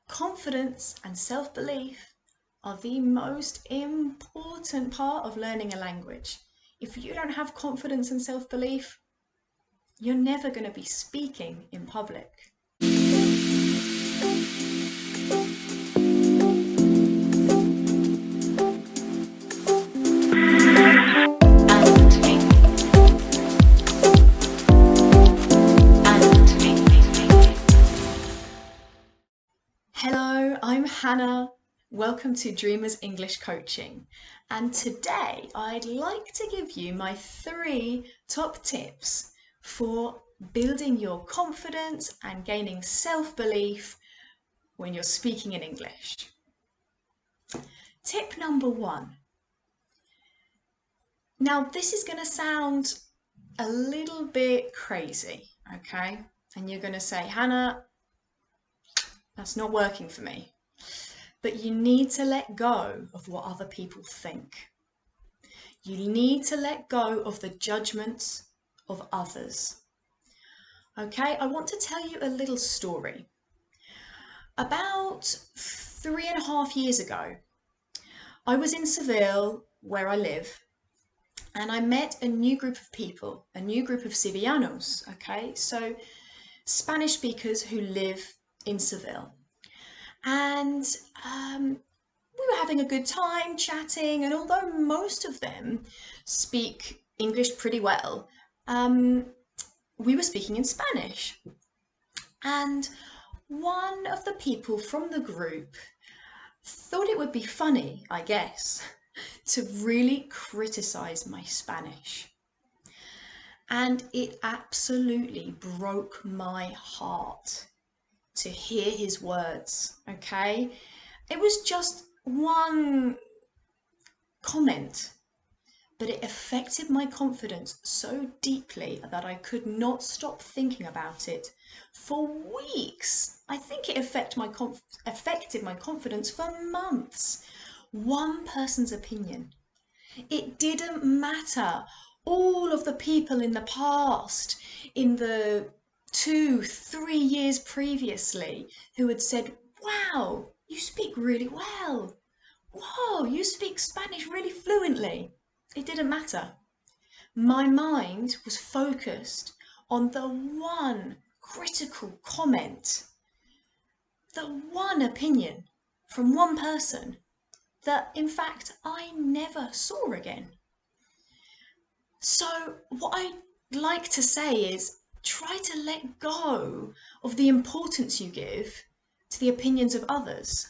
Confidence and self-belief are the most important part of learning a language. If you don't have confidence and self-belief, you're never going to be speaking in public. Hello, I'm Hannah. Welcome to Dreamers English Coaching. And today I'd like to give you my 3 top tips for building your confidence and gaining self-belief when you're speaking in English. Tip number 1. Now, this is going to sound a little bit crazy, okay? And you're going to say, Hannah, that's not working for me. But you need to let go of what other people think. You need to let go of the judgments of others. Okay, I want to tell you a little story. About 3.5 years ago, I was in Seville, where I live, and I met a new group of people, a new group of Sevillanos, okay? So Spanish speakers who live in Seville. And we were having a good time chatting, and although most of them speak English pretty well, we were speaking in Spanish. And one of the people from the group thought it would be funny, I guess, to really criticize my Spanish. And it absolutely broke my heart to hear his words, okay? It was just one comment, but it affected my confidence so deeply that I could not stop thinking about it for weeks. I think it affected my confidence for months. One person's opinion. It didn't matter. All of the people in the past, in the 2-3 years previously, who had said, wow, you speak really well. Whoa, you speak Spanish really fluently. It didn't matter. My mind was focused on the one critical comment, the one opinion from one person that, in fact, I never saw again. So, what I'd like to say is try to let go of the importance you give to the opinions of others.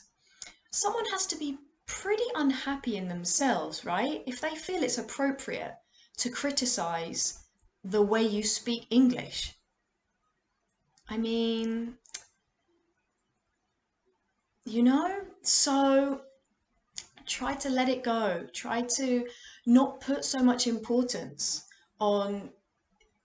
Someone has to be pretty unhappy in themselves, right? If they feel it's appropriate to criticize the way you speak English. I mean, so try to let it go. Try to not put so much importance on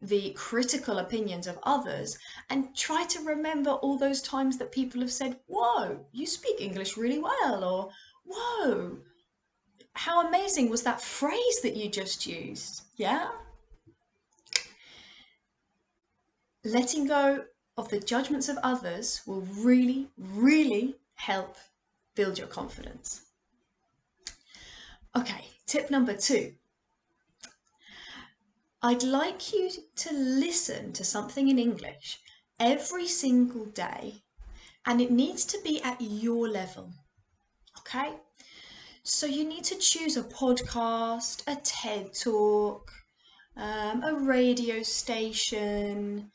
the critical opinions of others and try to remember all those times that people have said, whoa, you speak English really well, or whoa, how amazing was that phrase that you just used? Yeah? Letting go of the judgments of others will really, really help build your confidence. Okay, tip number 2. I'd like you to listen to something in English every single day, and it needs to be at your level. Okay? So you need to choose a podcast, a TED talk, a radio station,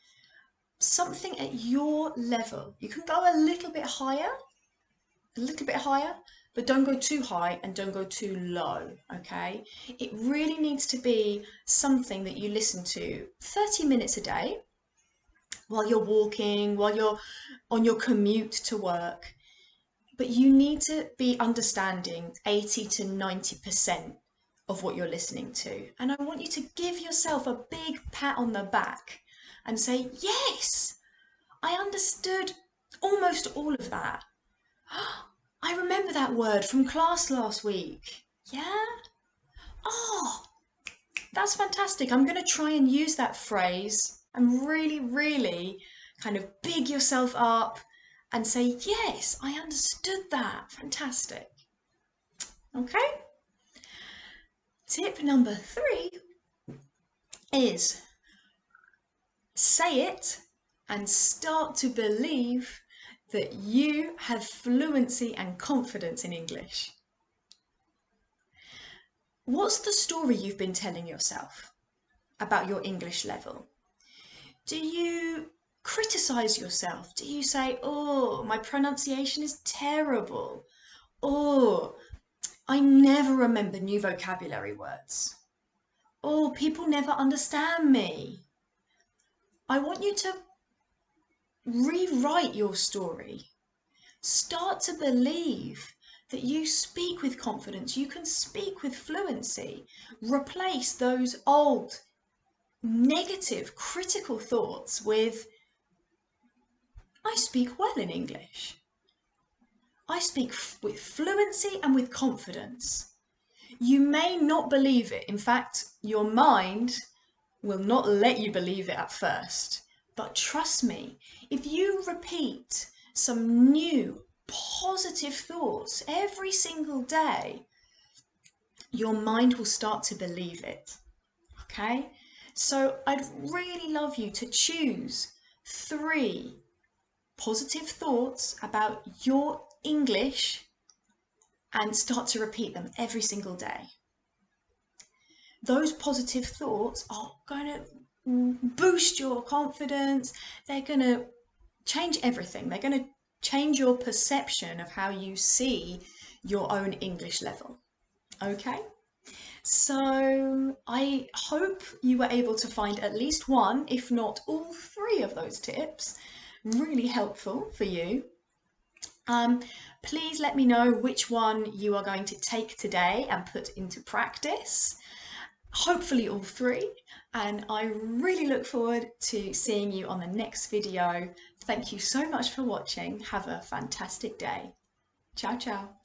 something at your level. You can go a little bit higher, but don't go too high and don't go too low, okay? It really needs to be something that you listen to 30 minutes a day while you're walking, while you're on your commute to work. But you need to be understanding 80 to 90% of what you're listening to. And I want you to give yourself a big pat on the back and say, yes, I understood almost all of that. I remember that word from class last week. Yeah? Oh, that's fantastic. I'm going to try and use that phrase and really, really kind of big yourself up and say, yes, I understood that. Fantastic. Okay? Tip number 3 is say it and start to believe that you have fluency and confidence in English. What's the story you've been telling yourself about your English level? Do you criticize yourself? Do you say, oh, my pronunciation is terrible? Oh, I never remember new vocabulary words. Oh, people never understand me. I want you to rewrite your story. Start to believe that you speak with confidence, you can speak with fluency. Replace those old, negative, critical thoughts with, I speak well in English. I speak with fluency and with confidence. You may not believe it. In fact, your mind will not let you believe it at first. But trust me, if you repeat some new positive thoughts every single day, your mind will start to believe it. Okay? So I'd really love you to choose 3 positive thoughts about your English and start to repeat them every single day. Those positive thoughts are going to boost your confidence. They're going to change everything. They're going to change your perception of how you see your own English level. Okay? So I hope you were able to find at least one, if not all 3 of those tips really helpful for you. Please let me know which one you are going to take today and put into practice. Hopefully all 3, and I really look forward to seeing you on the next video. Thank you so much for watching. Have a fantastic day. Ciao, ciao.